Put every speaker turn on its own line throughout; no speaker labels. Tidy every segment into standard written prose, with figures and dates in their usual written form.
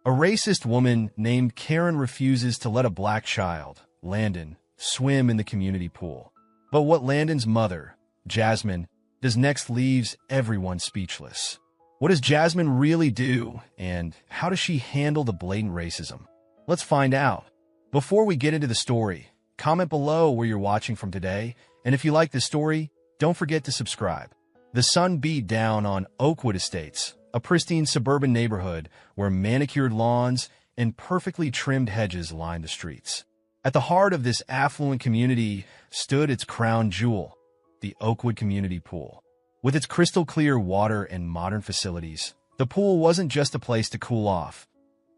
A racist woman named Karen refuses to let a black child, Landon, swim in the community pool. But what Landon's mother, Jasmine, does next leaves everyone speechless. What does Jasmine really do, and how does she handle the blatant racism? Let's find out. Before we get into the story, comment below where you're watching from today, and if you like this story, don't forget to subscribe. The sun beat down on Oakwood Estates, a pristine suburban neighborhood where manicured lawns and perfectly trimmed hedges lined the streets. At the heart of this affluent community stood its crown jewel, the Oakwood Community Pool. With its crystal-clear water and modern facilities, the pool wasn't just a place to cool off.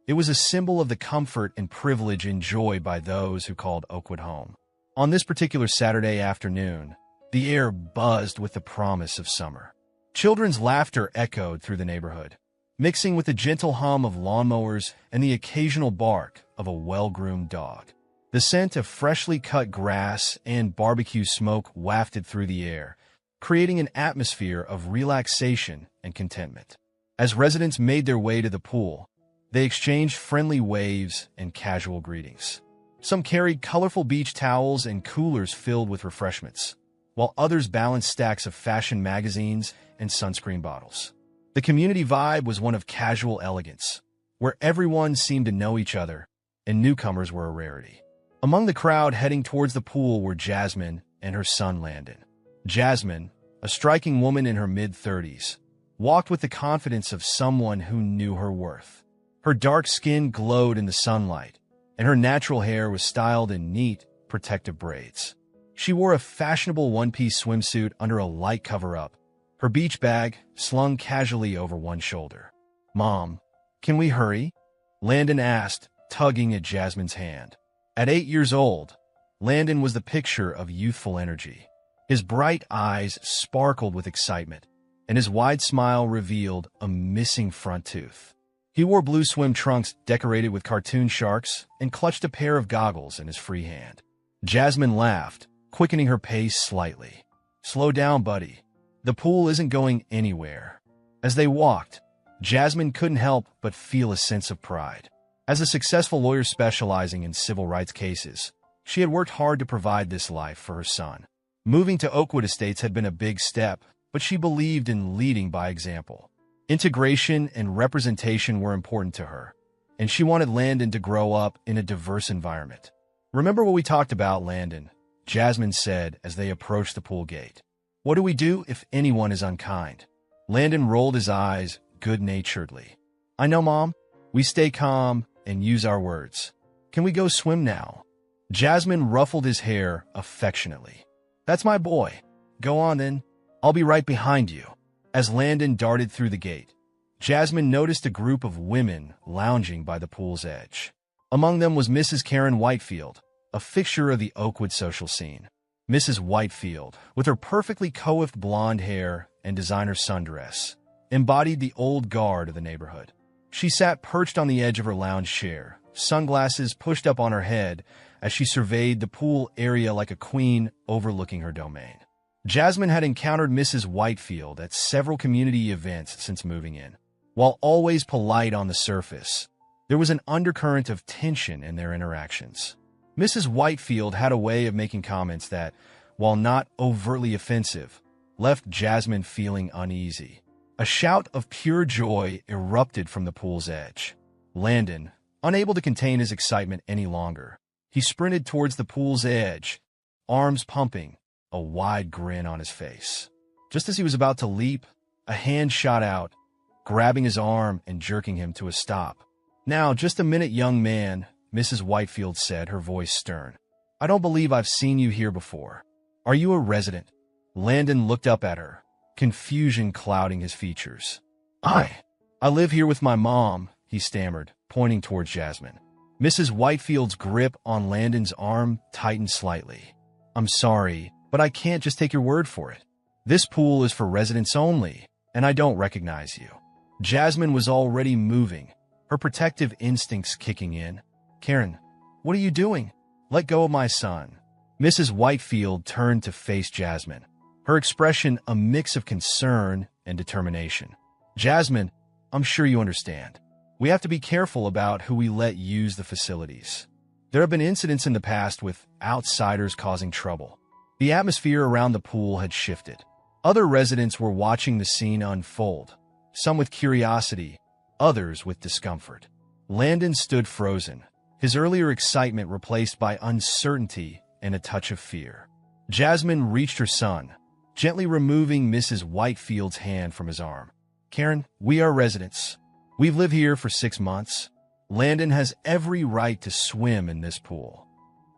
It was a symbol of the comfort and privilege enjoyed by those who called Oakwood home. On this particular Saturday afternoon, the air buzzed with the promise of summer. Children's laughter echoed through the neighborhood, mixing with the gentle hum of lawnmowers and the occasional bark of a well-groomed dog. The scent of freshly cut grass and barbecue smoke wafted through the air, creating an atmosphere of relaxation and contentment. As residents made their way to the pool, they exchanged friendly waves and casual greetings. Some carried colorful beach towels and coolers filled with refreshments, while others balanced stacks of fashion magazines and sunscreen bottles. The community vibe was one of casual elegance, where everyone seemed to know each other, and newcomers were a rarity. Among the crowd heading towards the pool were Jasmine and her son Landon. Jasmine, a striking woman in her mid-30s, walked with the confidence of someone who knew her worth. Her dark skin glowed in the sunlight, and her natural hair was styled in neat, protective braids. She wore a fashionable one-piece swimsuit under a light cover-up, her beach bag slung casually over one shoulder. "Mom, can we hurry?" Landon asked, tugging at Jasmine's hand. At 8 years old, Landon was the picture of youthful energy. His bright eyes sparkled with excitement, and his wide smile revealed a missing front tooth. He wore blue swim trunks decorated with cartoon sharks and clutched a pair of goggles in his free hand. Jasmine laughed, quickening her pace slightly. "Slow down, buddy. The pool isn't going anywhere." As they walked, Jasmine couldn't help but feel a sense of pride. As a successful lawyer specializing in civil rights cases, she had worked hard to provide this life for her son. Moving to Oakwood Estates had been a big step, but she believed in leading by example. Integration and representation were important to her, and she wanted Landon to grow up in a diverse environment. "Remember what we talked about, Landon," Jasmine said as they approached the pool gate. "What do we do if anyone is unkind?" Landon rolled his eyes good-naturedly. "I know, Mom. We stay calm and use our words. Can we go swim now?" Jasmine ruffled his hair affectionately. "That's my boy. Go on then. I'll be right behind you." As Landon darted through the gate, Jasmine noticed a group of women lounging by the pool's edge. Among them was Mrs. Karen Whitefield, a fixture of the Oakwood social scene. Mrs. Whitefield, with her perfectly coiffed blonde hair and designer sundress, embodied the old guard of the neighborhood. She sat perched on the edge of her lounge chair, sunglasses pushed up on her head as she surveyed the pool area like a queen overlooking her domain. Jasmine had encountered Mrs. Whitefield at several community events since moving in. While always polite on the surface, there was an undercurrent of tension in their interactions. Mrs. Whitefield had a way of making comments that, while not overtly offensive, left Jasmine feeling uneasy. A shout of pure joy erupted from the pool's edge. Landon, unable to contain his excitement any longer, he sprinted towards the pool's edge, arms pumping, a wide grin on his face. Just as he was about to leap, a hand shot out, grabbing his arm and jerking him to a stop. "Now, just a minute, young man," Mrs. Whitefield said, her voice stern. "I don't believe I've seen you here before. Are you a resident?" Landon looked up at her, confusion clouding his features. I live here with my mom," he stammered, pointing towards Jasmine. Mrs. Whitefield's grip on Landon's arm tightened slightly. "I'm sorry, but I can't just take your word for it. This pool is for residents only, and I don't recognize you." Jasmine was already moving, her protective instincts kicking in. "Karen, what are you doing? Let go of my son." Mrs. Whitefield turned to face Jasmine, her expression a mix of concern and determination. "Jasmine, I'm sure you understand. We have to be careful about who we let use the facilities. There have been incidents in the past with outsiders causing trouble. The atmosphere around the pool had shifted. Other residents were watching the scene unfold, some with curiosity, others with discomfort. Landon stood frozen, his earlier excitement replaced by uncertainty and a touch of fear. Jasmine reached her son, gently removing Mrs. Whitefield's hand from his arm. "Karen, we are residents. We've lived here for 6 months. Landon has every right to swim in this pool."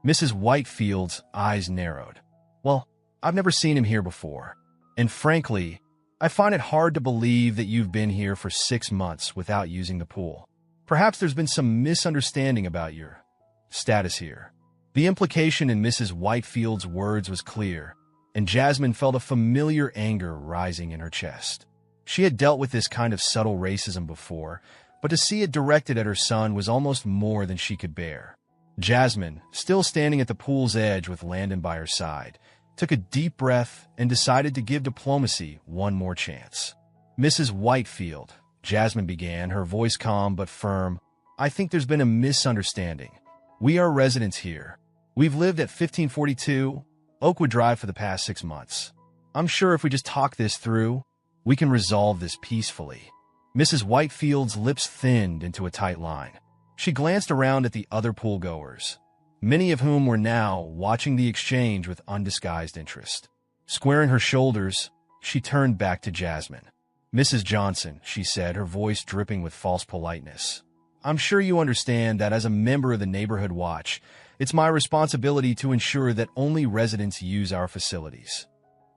Mrs. Whitefield's eyes narrowed. "Well, I've never seen him here before. And frankly, I find it hard to believe that you've been here for 6 months without using the pool. Perhaps there's been some misunderstanding about your status here." The implication in Mrs. Whitefield's words was clear, and Jasmine felt a familiar anger rising in her chest. She had dealt with this kind of subtle racism before, but to see it directed at her son was almost more than she could bear. Jasmine, still standing at the pool's edge with Landon by her side, took a deep breath and decided to give diplomacy one more chance. "Mrs. Whitefield," Jasmine began, her voice calm but firm, "I think there's been a misunderstanding. We are residents here. We've lived at 1542 Oakwood Drive for the past 6 months. I'm sure if we just talk this through, we can resolve this peacefully." Mrs. Whitefield's lips thinned into a tight line. She glanced around at the other pool-goers, many of whom were now watching the exchange with undisguised interest. Squaring her shoulders, she turned back to Jasmine. "Mrs. Johnson," she said, her voice dripping with false politeness, "I'm sure you understand that as a member of the Neighborhood Watch, it's my responsibility to ensure that only residents use our facilities."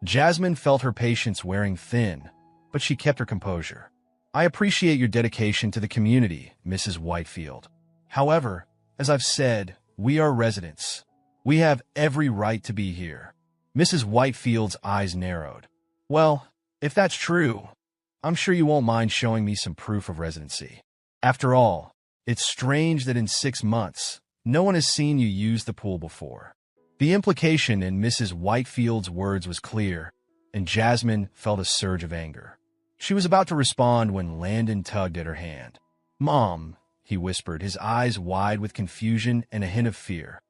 Jasmine felt her patience wearing thin, but she kept her composure. "I appreciate your dedication to the community, Mrs. Whitefield. However, as I've said, we are residents. We have every right to be here." Mrs. Whitefield's eyes narrowed. "Well, if that's true, I'm sure you won't mind showing me some proof of residency. After all, it's strange that in 6 months, no one has seen you use the pool before." The implication in Mrs. Whitefield's words was clear, and Jasmine felt a surge of anger. She was about to respond when Landon tugged at her hand. "Mom," he whispered, his eyes wide with confusion and a hint of fear.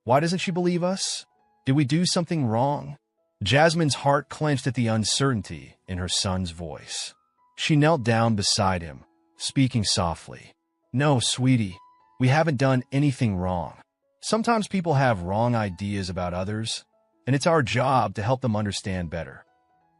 "Why doesn't she believe us? Did we do something wrong?" Jasmine's heart clenched at the uncertainty in her son's voice. She knelt down beside him, speaking softly. "No, sweetie, we haven't done anything wrong. Sometimes people have wrong ideas about others, and it's our job to help them understand better."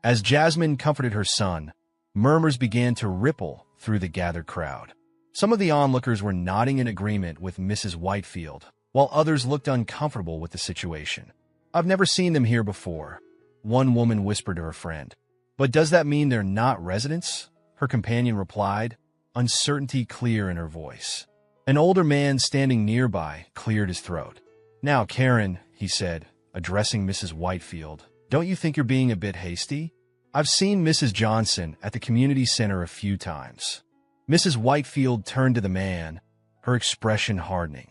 As Jasmine comforted her son, murmurs began to ripple through the gathered crowd. Some of the onlookers were nodding in agreement with Mrs. Whitefield, while others looked uncomfortable with the situation. "I've never seen them here before," one woman whispered to her friend. "But does that mean they're not residents?" her companion replied, uncertainty clear in her voice. An older man standing nearby cleared his throat. "Now, Karen," he said, addressing Mrs. Whitefield, "don't you think you're being a bit hasty? I've seen Mrs. Johnson at the community center a few times." Mrs. Whitefield turned to the man, her expression hardening.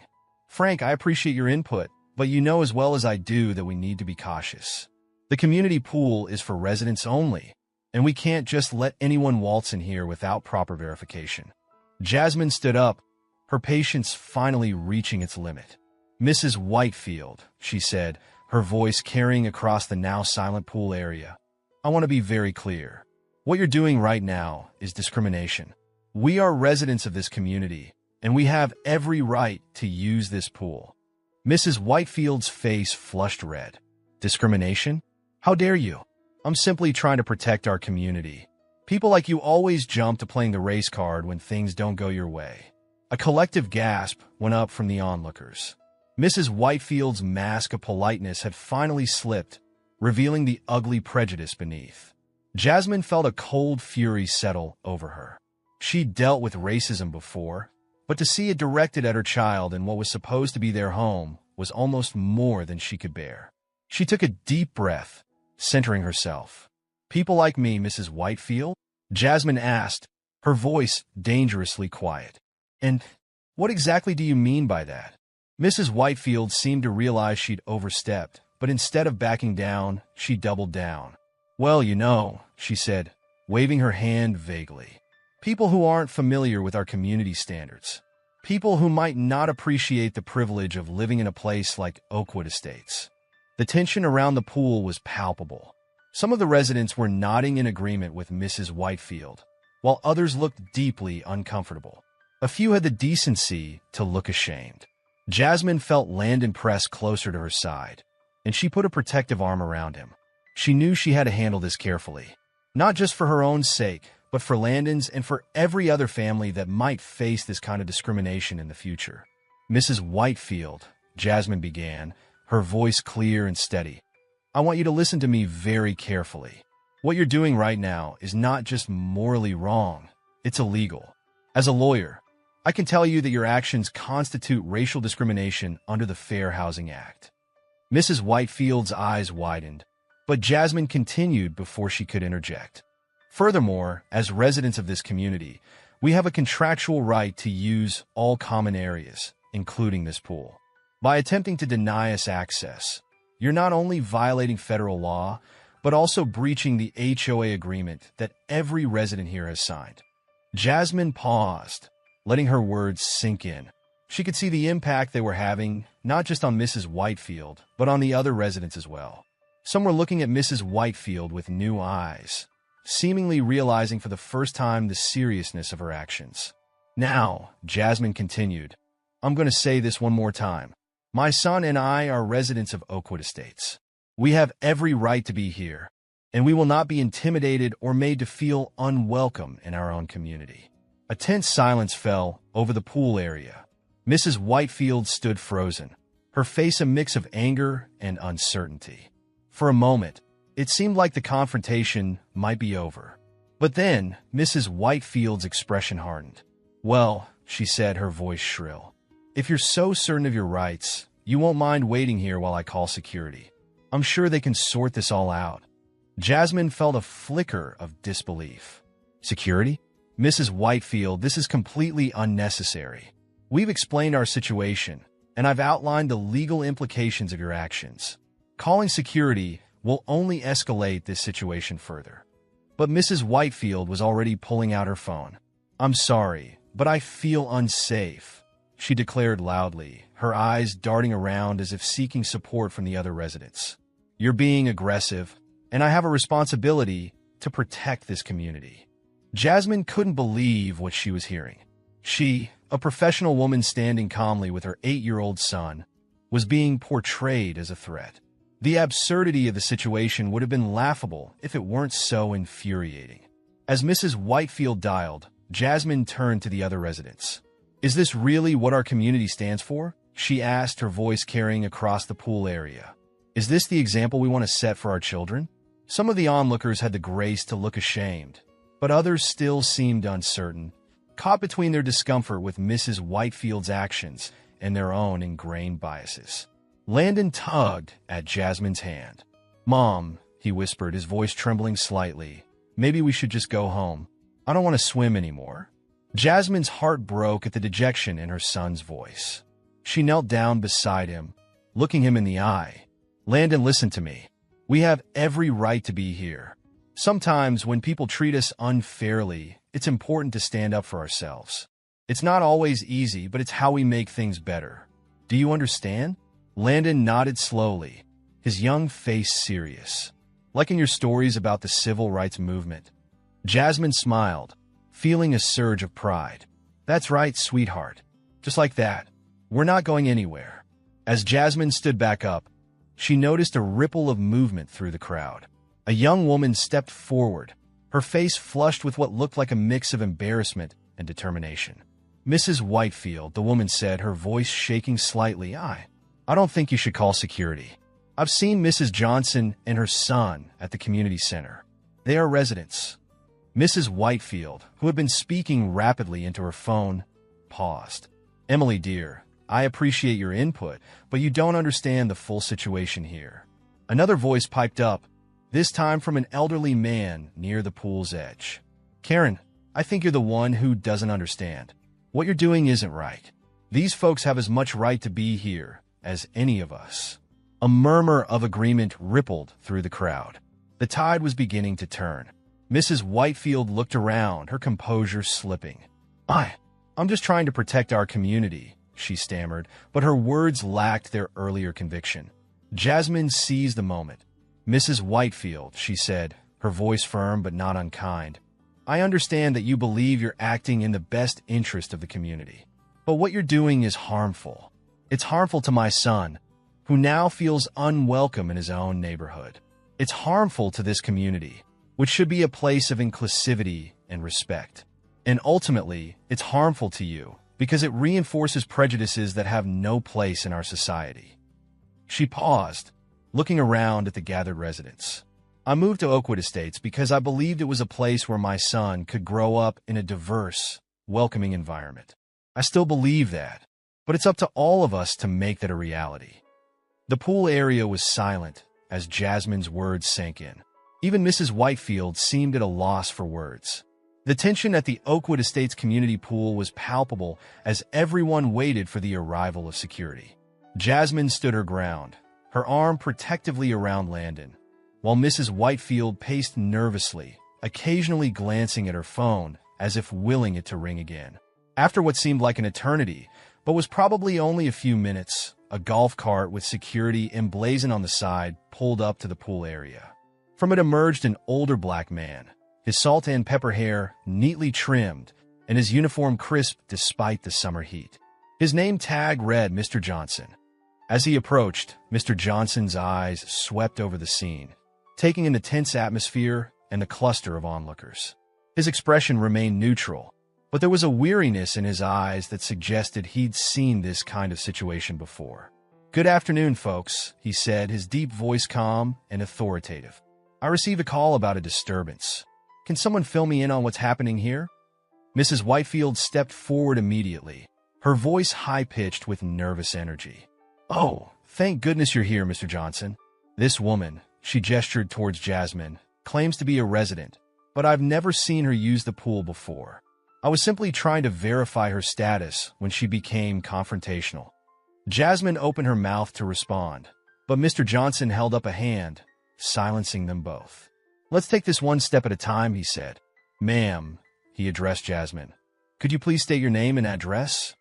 "Frank, I appreciate your input, but you know as well as I do that we need to be cautious. The community pool is for residents only, and we can't just let anyone waltz in here without proper verification." Jasmine stood up, her patience finally reaching its limit. "Mrs. Whitefield," she said, her voice carrying across the now silent pool area, "I want to be very clear. What you're doing right now is discrimination. We are residents of this community, and we have every right to use this pool." Mrs. Whitefield's face flushed red. "Discrimination? How dare you? I'm simply trying to protect our community. People like you always jump to playing the race card when things don't go your way." A collective gasp went up from the onlookers. Mrs. Whitefield's mask of politeness had finally slipped, revealing the ugly prejudice beneath. Jasmine felt a cold fury settle over her. She'd dealt with racism before, but to see it directed at her child in what was supposed to be their home was almost more than she could bear. She took a deep breath, centering herself. "People like me, Mrs. Whitefield?" Jasmine asked, her voice dangerously quiet. "And what exactly do you mean by that?" Mrs. Whitefield seemed to realize she'd overstepped, but instead of backing down, she doubled down. "Well, you know," she said, waving her hand vaguely. People who aren't familiar with our community standards. People who might not appreciate the privilege of living in a place like Oakwood Estates. The tension around the pool was palpable. Some of the residents were nodding in agreement with Mrs. Whitefield, while others looked deeply uncomfortable. A few had the decency to look ashamed. Jasmine felt Landon press closer to her side, and she put a protective arm around him. She knew she had to handle this carefully, not just for her own sake, but for Landon's and for every other family that might face this kind of discrimination in the future. Mrs. Whitefield, Jasmine began, her voice clear and steady. I want you to listen to me very carefully. What you're doing right now is not just morally wrong, it's illegal. As a lawyer, I can tell you that your actions constitute racial discrimination under the Fair Housing Act. Mrs. Whitefield's eyes widened, but Jasmine continued before she could interject. Furthermore, as residents of this community, we have a contractual right to use all common areas, including this pool. By attempting to deny us access, you're not only violating federal law, but also breaching the HOA agreement that every resident here has signed. Jasmine paused, letting her words sink in. She could see the impact they were having, not just on Mrs. Whitefield, but on the other residents as well. Some were looking at Mrs. Whitefield with new eyes, seemingly realizing for the first time the seriousness of her actions. Now, Jasmine continued, I'm going to say this one more time. My son and I are residents of Oakwood Estates. We have every right to be here, and we will not be intimidated or made to feel unwelcome in our own community. A tense silence fell over the pool area. Mrs. Whitefield stood frozen, her face a mix of anger and uncertainty. For a moment, it seemed like the confrontation might be over. But then, Mrs. Whitefield's expression hardened. Well, she said, her voice shrill, if you're so certain of your rights, you won't mind waiting here while I call security. I'm sure they can sort this all out. Jasmine felt a flicker of disbelief. Security? Mrs. Whitefield, this is completely unnecessary. We've explained our situation, and I've outlined the legal implications of your actions. Calling security will only escalate this situation further. But Mrs. Whitefield was already pulling out her phone. I'm sorry, but I feel unsafe, she declared loudly, her eyes darting around as if seeking support from the other residents. You're being aggressive, and I have a responsibility to protect this community. Jasmine couldn't believe what she was hearing. She, a professional woman standing calmly with her 8-year-old son, was being portrayed as a threat. The absurdity of the situation would have been laughable if it weren't so infuriating. As Mrs. Whitefield dialed, Jasmine turned to the other residents. Is this really what our community stands for? She asked, her voice carrying across the pool area. Is this the example we want to set for our children? Some of the onlookers had the grace to look ashamed, but others still seemed uncertain, caught between their discomfort with Mrs. Whitefield's actions and their own ingrained biases. Landon tugged at Jasmine's hand. Mom, he whispered, his voice trembling slightly, maybe we should just go home. I don't want to swim anymore. Jasmine's heart broke at the dejection in her son's voice. She knelt down beside him, looking him in the eye. Landon, listen to me. We have every right to be here. Sometimes when people treat us unfairly, it's important to stand up for ourselves. It's not always easy, but it's how we make things better. Do you understand? Landon nodded slowly, his young face serious, like in your stories about the civil rights movement. Jasmine smiled, feeling a surge of pride. That's right, sweetheart. Just like that. We're not going anywhere. As Jasmine stood back up, she noticed a ripple of movement through the crowd. A young woman stepped forward, her face flushed with what looked like a mix of embarrassment and determination. Mrs. Whitefield, the woman said, her voice shaking slightly, I don't think you should call security. I've seen Mrs. Johnson and her son at the community center. They are residents. Mrs. Whitefield, who had been speaking rapidly into her phone, paused. Emily, dear, I appreciate your input, but you don't understand the full situation here. Another voice piped up, this time from an elderly man near the pool's edge. Karen, I think you're the one who doesn't understand. What you're doing isn't right. These folks have as much right to be here as any of us. A murmur of agreement rippled through the crowd. The tide was beginning to turn. Mrs. Whitefield looked around, her composure slipping. I'm just trying to protect our community, she stammered, but her words lacked their earlier conviction. Jasmine seized the moment. Mrs. Whitefield, she said, her voice firm but not unkind. I understand that you believe you're acting in the best interest of the community. But what you're doing is harmful. It's harmful to my son, who now feels unwelcome in his own neighborhood. It's harmful to this community, which should be a place of inclusivity and respect. And ultimately, it's harmful to you because it reinforces prejudices that have no place in our society. She paused, looking around at the gathered residents. I moved to Oakwood Estates because I believed it was a place where my son could grow up in a diverse, welcoming environment. I still believe that, but it's up to all of us to make that a reality. The pool area was silent as Jasmine's words sank in. Even Mrs. Whitefield seemed at a loss for words. The tension at the Oakwood Estates community pool was palpable as everyone waited for the arrival of security. Jasmine stood her ground, her arm protectively around Landon, while Mrs. Whitefield paced nervously, occasionally glancing at her phone as if willing it to ring again. After what seemed like an eternity, but was probably only a few minutes, a golf cart with security emblazoned on the side pulled up to the pool area. From it emerged an older black man, his salt and pepper hair neatly trimmed and his uniform crisp despite the summer heat. His name tag read Mr. Johnson. As he approached, Mr. Johnson's eyes swept over the scene, taking in the tense atmosphere and the cluster of onlookers. His expression remained neutral, but there was a weariness in his eyes that suggested he'd seen this kind of situation before. "Good afternoon, folks," he said, his deep voice calm and authoritative. "I received a call about a disturbance. Can someone fill me in on what's happening here?" Mrs. Whitefield stepped forward immediately, her voice high-pitched with nervous energy. "Oh, thank goodness you're here, Mr. Johnson. This woman," she gestured towards Jasmine, "claims to be a resident, but I've never seen her use the pool before. I was simply trying to verify her status when she became confrontational." Jasmine opened her mouth to respond, but Mr. Johnson held up a hand, silencing them both. "Let's take this one step at a time," he said. "Ma'am," he addressed Jasmine, "could you please state your name and address?"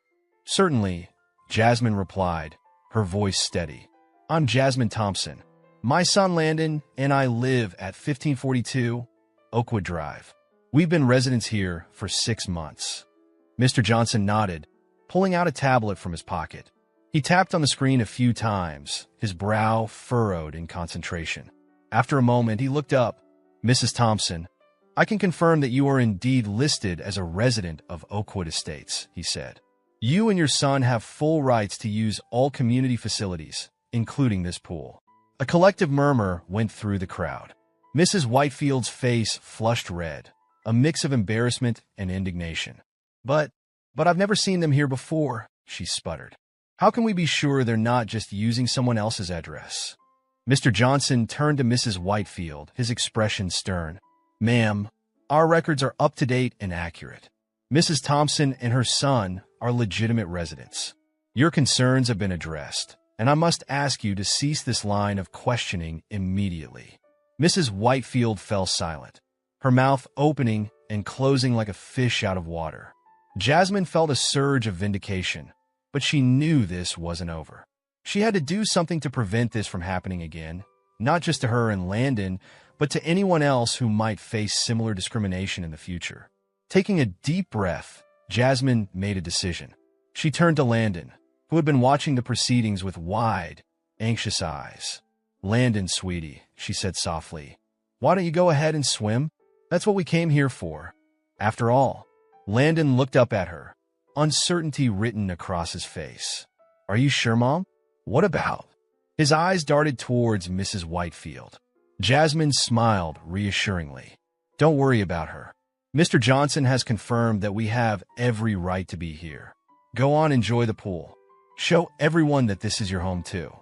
"Certainly," Jasmine replied, her voice steady. "I'm Jasmine Thompson. My son Landon and I live at 1542 Oakwood Drive. We've been residents here for 6 months." Mr. Johnson nodded, pulling out a tablet from his pocket. He tapped on the screen a few times, his brow furrowed in concentration. After a moment, he looked up. "Mrs. Thompson, I can confirm that you are indeed listed as a resident of Oakwood Estates," he said. "You and your son have full rights to use all community facilities, including this pool." A collective murmur went through the crowd. Mrs. Whitefield's face flushed red, a mix of embarrassment and indignation. But I've never seen them here before," she sputtered. "How can we be sure they're not just using someone else's address?" Mr. Johnson turned to Mrs. Whitefield, his expression stern. "Ma'am, our records are up to date and accurate. Mrs. Thompson and her son are legitimate residents. Your concerns have been addressed, and I must ask you to cease this line of questioning immediately." Mrs. Whitefield fell silent, her mouth opening and closing like a fish out of water. Jasmine felt a surge of vindication, but she knew this wasn't over. She had to do something to prevent this from happening again, not just to her and Landon, but to anyone else who might face similar discrimination in the future. Taking a deep breath, Jasmine made a decision. She turned to Landon, who had been watching the proceedings with wide, anxious eyes. "Landon, sweetie," she said softly, "why don't you go ahead and swim? That's what we came here for. After all." Landon looked up at her, uncertainty written across his face. "Are you sure, Mom? What about?" His eyes darted towards Mrs. Whitefield. Jasmine smiled reassuringly. "Don't worry about her. Mr. Johnson has confirmed that we have every right to be here. Go on, enjoy the pool. Show everyone that this is your home too."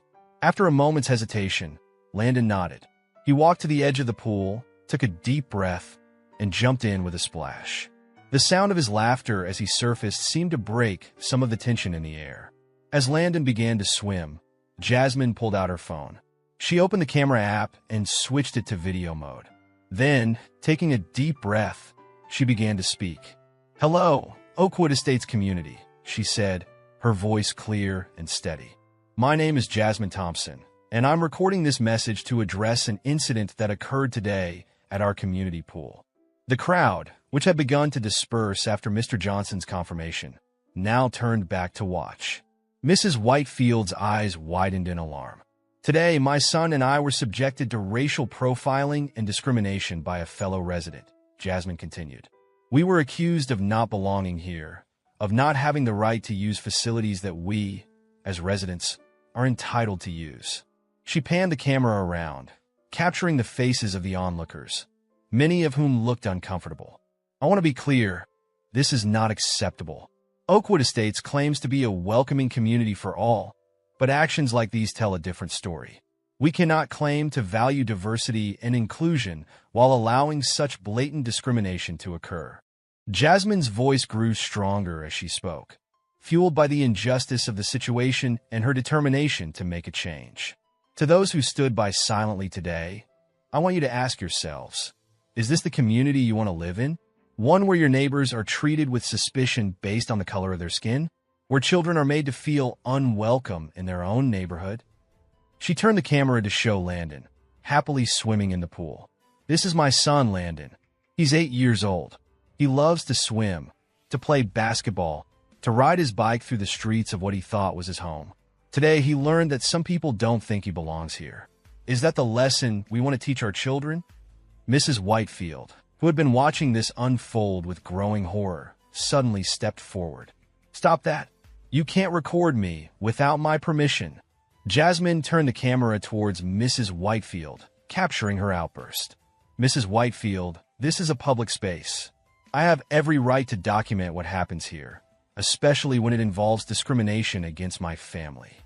After a moment's hesitation, Landon nodded. He walked to the edge of the pool, took a deep breath, and jumped in with a splash. The sound of his laughter as he surfaced seemed to break some of the tension in the air. As Landon began to swim, Jasmine pulled out her phone. She opened the camera app and switched it to video mode. Then, taking a deep breath, she began to speak. "Hello, Oakwood Estates community," she said, her voice clear and steady. "My name is Jasmine Thompson, and I'm recording this message to address an incident that occurred today at our community pool." The crowd, which had begun to disperse after Mr. Johnson's confirmation, now turned back to watch. Mrs. Whitefield's eyes widened in alarm. "Today, my son and I were subjected to racial profiling and discrimination by a fellow resident," Jasmine continued. "We were accused of not belonging here, of not having the right to use facilities that we, as residents, are entitled to use." She panned the camera around, capturing the faces of the onlookers, many of whom looked uncomfortable. "I want to be clear, this is not acceptable. Oakwood Estates claims to be a welcoming community for all, but actions like these tell a different story. We cannot claim to value diversity and inclusion while allowing such blatant discrimination to occur." Jasmine's voice grew stronger as she spoke, fueled by the injustice of the situation and her determination to make a change. To those who stood by silently today, I want you to ask yourselves, is this the community you want to live in? One where your neighbors are treated with suspicion based on the color of their skin? Where children are made to feel unwelcome in their own neighborhood? She turned the camera to show Landon, happily swimming in the pool. "This is my son, Landon. He's 8 years old. He loves to swim, to play basketball, to ride his bike through the streets of what he thought was his home. Today, he learned that some people don't think he belongs here. Is that the lesson we want to teach our children?" Mrs. Whitefield, who had been watching this unfold with growing horror, suddenly stepped forward. "Stop that. You can't record me without my permission." Jasmine turned the camera towards Mrs. Whitefield, capturing her outburst. "Mrs. Whitefield, this is a public space. I have every right to document what happens here, especially when it involves discrimination against my family."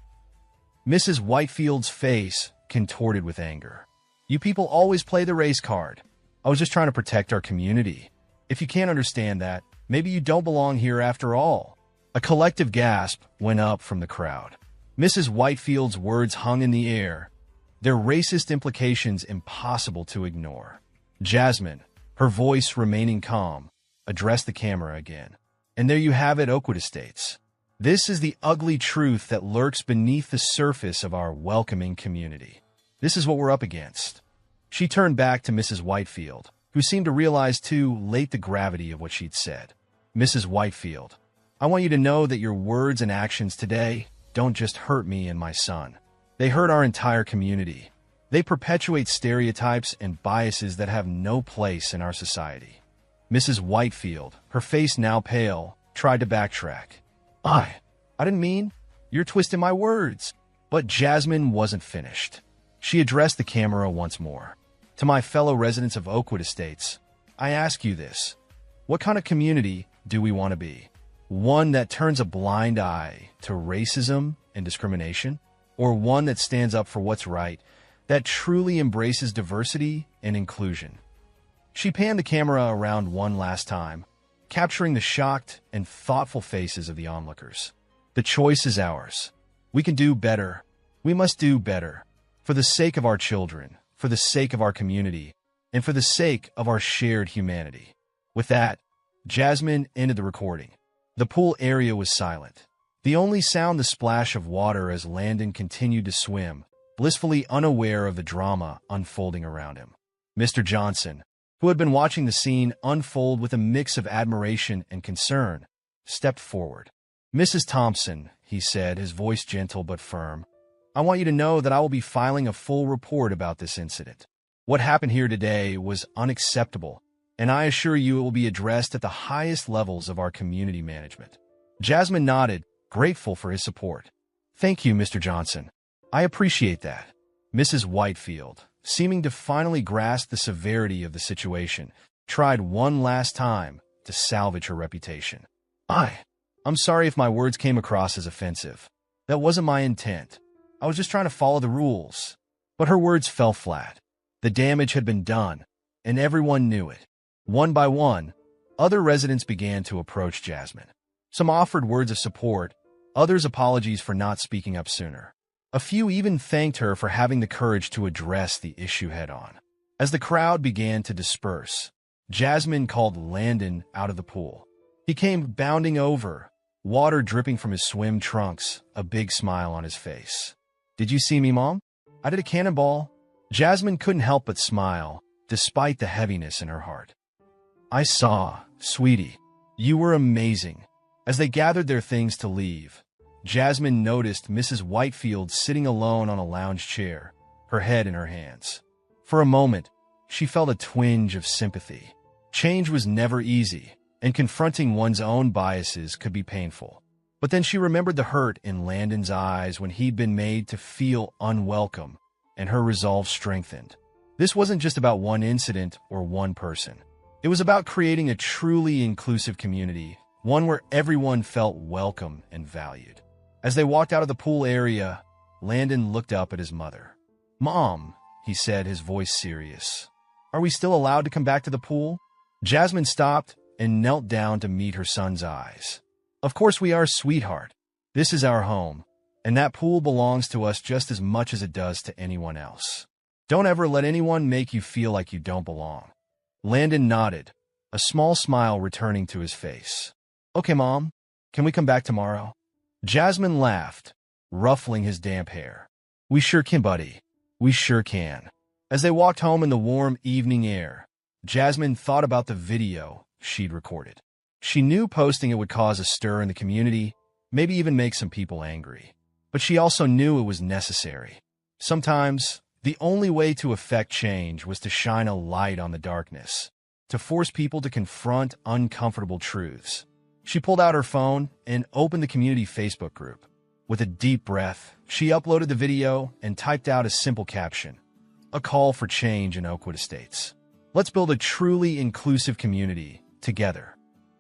Mrs. Whitefield's face contorted with anger. "You people always play the race card. I was just trying to protect our community. If you can't understand that, maybe you don't belong here after all." A collective gasp went up from the crowd. Mrs. Whitefield's words hung in the air, their racist implications impossible to ignore. Jasmine, her voice remaining calm, addressed the camera again. "And there you have it, Oakwood Estates. This is the ugly truth that lurks beneath the surface of our welcoming community. This is what we're up against." She turned back to Mrs. Whitefield, who seemed to realize too late the gravity of what she'd said. "Mrs. Whitefield, I want you to know that your words and actions today don't just hurt me and my son. They hurt our entire community. They perpetuate stereotypes and biases that have no place in our society." Mrs. Whitefield, her face now pale, tried to backtrack. I didn't mean. You're twisting my words." But Jasmine wasn't finished. She addressed the camera once more. "To my fellow residents of Oakwood Estates, I ask you this. What kind of community do we want to be? One that turns a blind eye to racism and discrimination? Or one that stands up for what's right, that truly embraces diversity and inclusion?" She panned the camera around one last time, capturing the shocked and thoughtful faces of the onlookers. "The choice is ours. We can do better. We must do better. For the sake of our children, for the sake of our community, and for the sake of our shared humanity." With that, Jasmine ended the recording. The pool area was silent. The only sound the splash of water as Landon continued to swim, blissfully unaware of the drama unfolding around him. Mr. Johnson, who had been watching the scene unfold with a mix of admiration and concern, stepped forward. "Mrs. Thompson," he said, his voice gentle but firm, "I want you to know that I will be filing a full report about this incident. What happened here today was unacceptable, and I assure you it will be addressed at the highest levels of our community management." Jasmine nodded, grateful for his support. "Thank you, Mr. Johnson. I appreciate that." Mrs. Whitefield, seeming to finally grasp the severity of the situation, tried one last time to salvage her reputation. I'm sorry if my words came across as offensive. That wasn't my intent. I was just trying to follow the rules." But her words fell flat. The damage had been done, and everyone knew it. One by one, other residents began to approach Jasmine. Some offered words of support, others apologies for not speaking up sooner. A few even thanked her for having the courage to address the issue head-on. As the crowd began to disperse, Jasmine called Landon out of the pool. He came bounding over, water dripping from his swim trunks, a big smile on his face. "Did you see me, Mom? I did a cannonball." Jasmine couldn't help but smile, despite the heaviness in her heart. "I saw, sweetie. You were amazing." As they gathered their things to leave, Jasmine noticed Mrs. Whitefield sitting alone on a lounge chair, her head in her hands. For a moment, she felt a twinge of sympathy. Change was never easy, and confronting one's own biases could be painful. But then she remembered the hurt in Landon's eyes when he'd been made to feel unwelcome, and her resolve strengthened. This wasn't just about one incident or one person. It was about creating a truly inclusive community, one where everyone felt welcome and valued. As they walked out of the pool area, Landon looked up at his mother. "Mom," he said, his voice serious, "are we still allowed to come back to the pool?" Jasmine stopped and knelt down to meet her son's eyes. "Of course we are, sweetheart. This is our home, and that pool belongs to us just as much as it does to anyone else. Don't ever let anyone make you feel like you don't belong." Landon nodded, a small smile returning to his face. "Okay, Mom, can we come back tomorrow?" Jasmine laughed, ruffling his damp hair. "We sure can, buddy. We sure can." As they walked home in the warm evening air, Jasmine thought about the video she'd recorded. She knew posting it would cause a stir in the community, maybe even make some people angry. But she also knew it was necessary. Sometimes, the only way to affect change was to shine a light on the darkness, to force people to confront uncomfortable truths. She pulled out her phone and opened the community Facebook group. With a deep breath, she uploaded the video and typed out a simple caption: "A call for change in Oakwood Estates. Let's build a truly inclusive community together."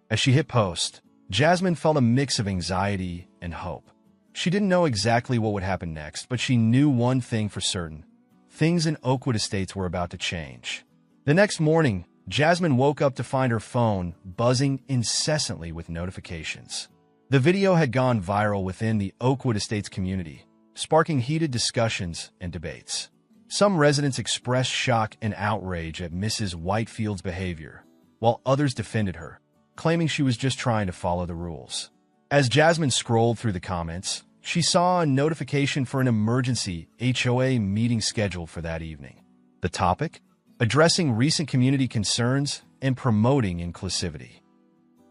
As she hit post, Jasmine felt a mix of anxiety and hope. She didn't know exactly what would happen next, but she knew one thing for certain: things in Oakwood Estates were about to change. The next morning, Jasmine woke up to find her phone buzzing incessantly with notifications. The video had gone viral within the Oakwood Estates community, sparking heated discussions and debates. Some residents expressed shock and outrage at Mrs. Whitefield's behavior, while others defended her, claiming she was just trying to follow the rules. As Jasmine scrolled through the comments, she saw a notification for an emergency HOA meeting scheduled for that evening. The topic? Addressing recent community concerns and promoting inclusivity.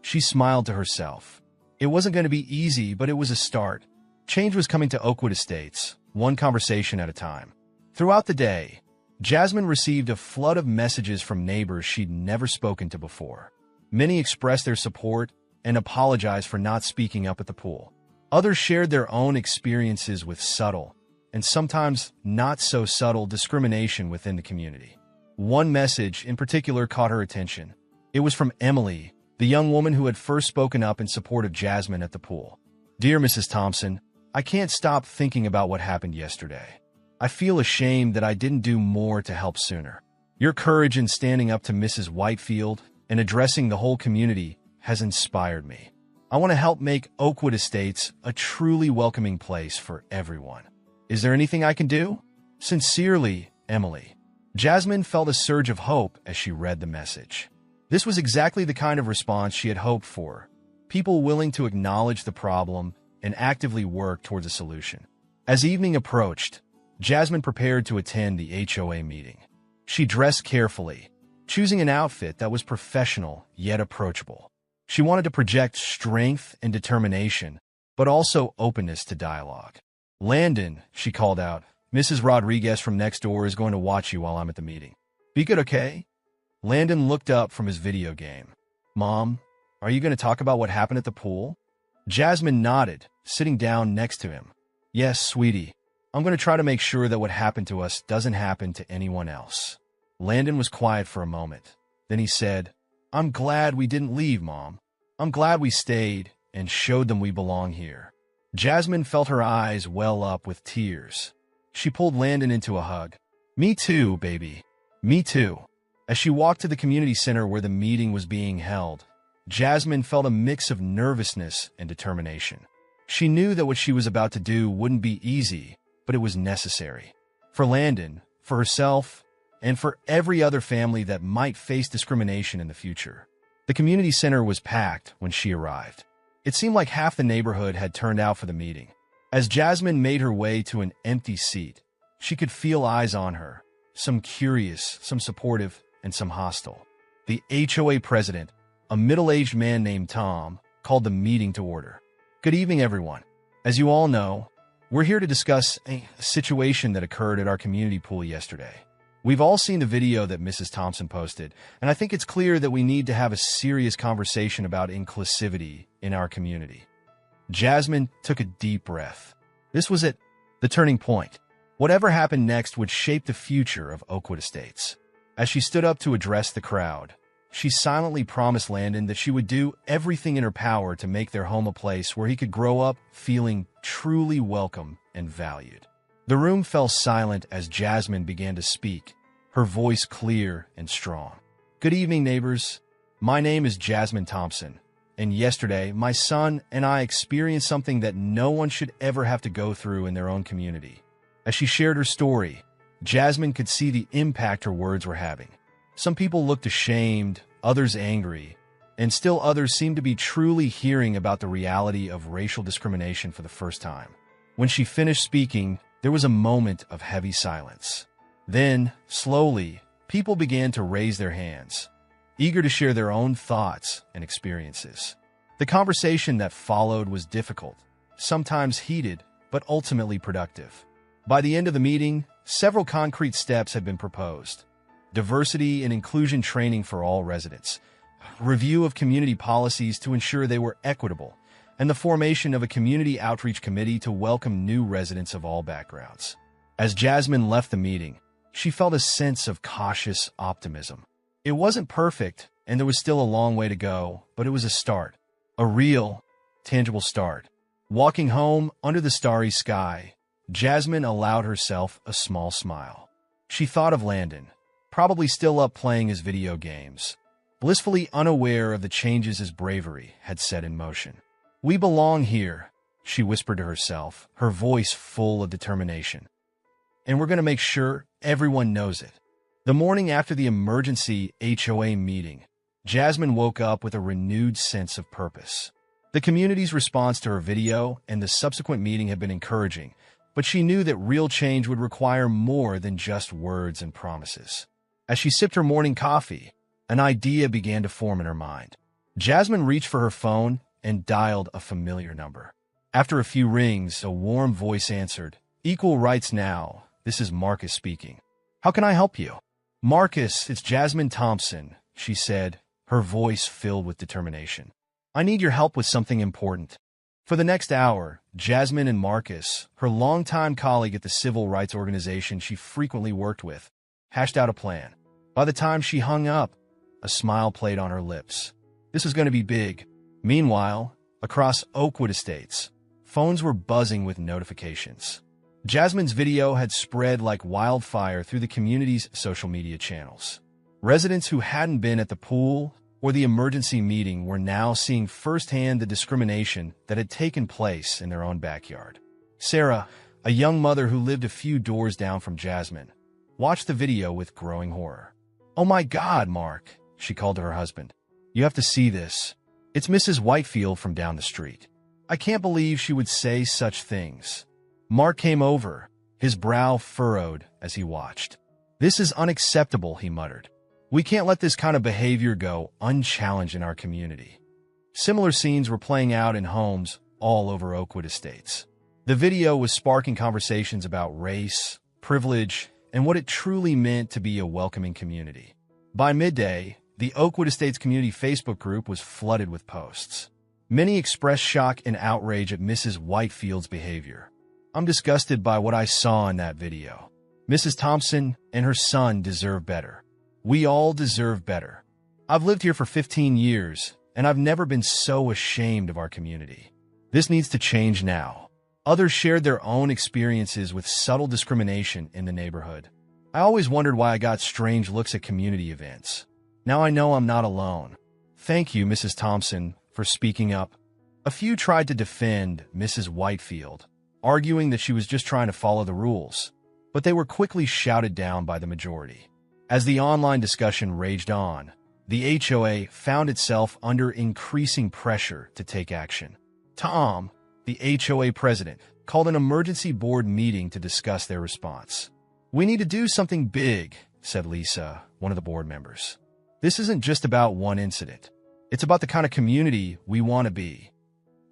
She smiled to herself. It wasn't going to be easy, but it was a start. Change was coming to Oakwood Estates, one conversation at a time. Throughout the day, Jasmine received a flood of messages from neighbors she'd never spoken to before. Many expressed their support and apologized for not speaking up at the pool. Others shared their own experiences with subtle, and sometimes not so subtle, discrimination within the community. One message in particular caught her attention. It was from Emily, the young woman who had first spoken up in support of Jasmine at the pool. "Dear Mrs. Thompson, I can't stop thinking about what happened yesterday. I feel ashamed that I didn't do more to help sooner. Your courage in standing up to Mrs. Whitefield and addressing the whole community has inspired me. I want to help make Oakwood Estates a truly welcoming place for everyone. Is there anything I can do? Sincerely, Emily." Jasmine felt a surge of hope as she read the message. This was exactly the kind of response she had hoped for, people willing to acknowledge the problem and actively work towards a solution. As evening approached, Jasmine prepared to attend the HOA meeting. She dressed carefully, choosing an outfit that was professional yet approachable. She wanted to project strength and determination, but also openness to dialogue. "Landon," she called out, "Mrs. Rodriguez from next door is going to watch you while I'm at the meeting. Be good, okay?" Landon looked up from his video game. "Mom, are you going to talk about what happened at the pool?" Jasmine nodded, sitting down next to him. "Yes, sweetie. I'm going to try to make sure that what happened to us doesn't happen to anyone else." Landon was quiet for a moment. Then he said, "I'm glad we didn't leave, Mom. I'm glad we stayed and showed them we belong here." Jasmine felt her eyes well up with tears. She pulled Landon into a hug. "Me too, baby. Me too." As she walked to the community center where the meeting was being held, Jasmine felt a mix of nervousness and determination. She knew that what she was about to do wouldn't be easy, but it was necessary. For Landon, for herself, and for every other family that might face discrimination in the future. The community center was packed when she arrived. It seemed like half the neighborhood had turned out for the meeting. As Jasmine made her way to an empty seat, she could feel eyes on her, some curious, some supportive, and some hostile. The HOA president, a middle-aged man named Tom, called the meeting to order. Good evening, everyone. As you all know, we're here to discuss a situation that occurred at our community pool yesterday. We've all seen the video that Mrs. Thompson posted, and I think it's clear that we need to have a serious conversation about inclusivity in our community. Jasmine took a deep breath. This was it, the turning point. Whatever happened next would shape the future of Oakwood Estates. As she stood up to address the crowd, she silently promised Landon that she would do everything in her power to make their home a place where he could grow up feeling truly welcome and valued. The room fell silent as Jasmine began to speak, her voice clear and strong. Good evening, neighbors. My name is Jasmine Thompson, and yesterday my son and I experienced something that no one should ever have to go through in their own community. As she shared her story, Jasmine could see the impact her words were having. Some people looked ashamed, others angry, and still others seemed to be truly hearing about the reality of racial discrimination for the first time. When she finished speaking, there was a moment of heavy silence. Then, slowly, people began to raise their hands, eager to share their own thoughts and experiences. The conversation that followed was difficult, sometimes heated, but ultimately productive. By the end of the meeting, several concrete steps had been proposed. Diversity and inclusion training for all residents, review of community policies to ensure they were equitable, and the formation of a community outreach committee to welcome new residents of all backgrounds. As Jasmine left the meeting, she felt a sense of cautious optimism. It wasn't perfect, and there was still a long way to go, but it was a start. A real, tangible start. Walking home under the starry sky, Jasmine allowed herself a small smile. She thought of Landon, probably still up playing his video games, blissfully unaware of the changes his bravery had set in motion. We belong here, she whispered to herself, her voice full of determination. And we're going to make sure everyone knows it. The morning after the emergency HOA meeting, Jasmine woke up with a renewed sense of purpose. The community's response to her video and the subsequent meeting had been encouraging, but she knew that real change would require more than just words and promises. As she sipped her morning coffee, an idea began to form in her mind. Jasmine reached for her phone and dialed a familiar number. After a few rings, a warm voice answered, "Equal Rights Now, this is Marcus speaking. How can I help you?" "Marcus, it's Jasmine Thompson," she said, her voice filled with determination. "I need your help with something important." For the next hour, Jasmine and Marcus, her longtime colleague at the civil rights organization she frequently worked with, hashed out a plan. By the time she hung up, a smile played on her lips. This was going to be big. Meanwhile, across Oakwood Estates, phones were buzzing with notifications. Jasmine's video had spread like wildfire through the community's social media channels. Residents who hadn't been at the pool or the emergency meeting were now seeing firsthand the discrimination that had taken place in their own backyard. Sarah, a young mother who lived a few doors down from Jasmine, watched the video with growing horror. "Oh my God, Mark," she called to her husband. "You have to see this. It's Mrs. Whitefield from down the street. I can't believe she would say such things." Mark came over, his brow furrowed as he watched. "This is unacceptable," he muttered. "We can't let this kind of behavior go unchallenged in our community." Similar scenes were playing out in homes all over Oakwood Estates. The video was sparking conversations about race, privilege, and what it truly meant to be a welcoming community. By midday, the Oakwood Estates community Facebook group was flooded with posts. Many expressed shock and outrage at Mrs. Whitefield's behavior. "I'm disgusted by what I saw in that video. Mrs. Thompson and her son deserve better. We all deserve better. I've lived here for 15 years, and I've never been so ashamed of our community. This needs to change now." Others shared their own experiences with subtle discrimination in the neighborhood. "I always wondered why I got strange looks at community events. Now I know I'm not alone. Thank you, Mrs. Thompson, for speaking up." A few tried to defend Mrs. Whitefield, arguing that she was just trying to follow the rules, but they were quickly shouted down by the majority. As the online discussion raged on, the HOA found itself under increasing pressure to take action. Tom, the HOA president, called an emergency board meeting to discuss their response. "We need to do something big," said Lisa, one of the board members. "This isn't just about one incident. It's about the kind of community we want to be."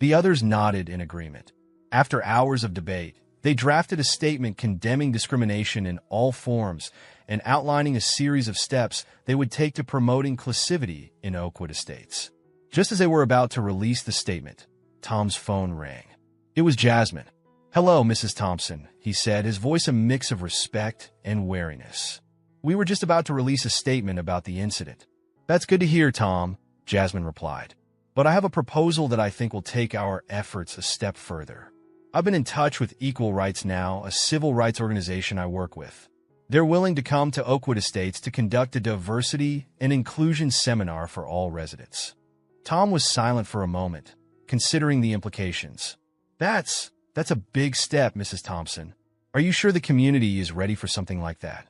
The others nodded in agreement. After hours of debate, they drafted a statement condemning discrimination in all forms and outlining a series of steps they would take to promote inclusivity in Oakwood Estates. Just as they were about to release the statement, Tom's phone rang. It was Jasmine. "Hello, Mrs. Thompson," he said, his voice a mix of respect and wariness. "We were just about to release a statement about the incident." "That's good to hear, Tom," Jasmine replied. "But I have a proposal that I think will take our efforts a step further. I've been in touch with Equal Rights Now, a civil rights organization I work with. They're willing to come to Oakwood Estates to conduct a diversity and inclusion seminar for all residents." Tom was silent for a moment, considering the implications. That's a big step, Mrs. Thompson. Are you sure the community is ready for something like that?"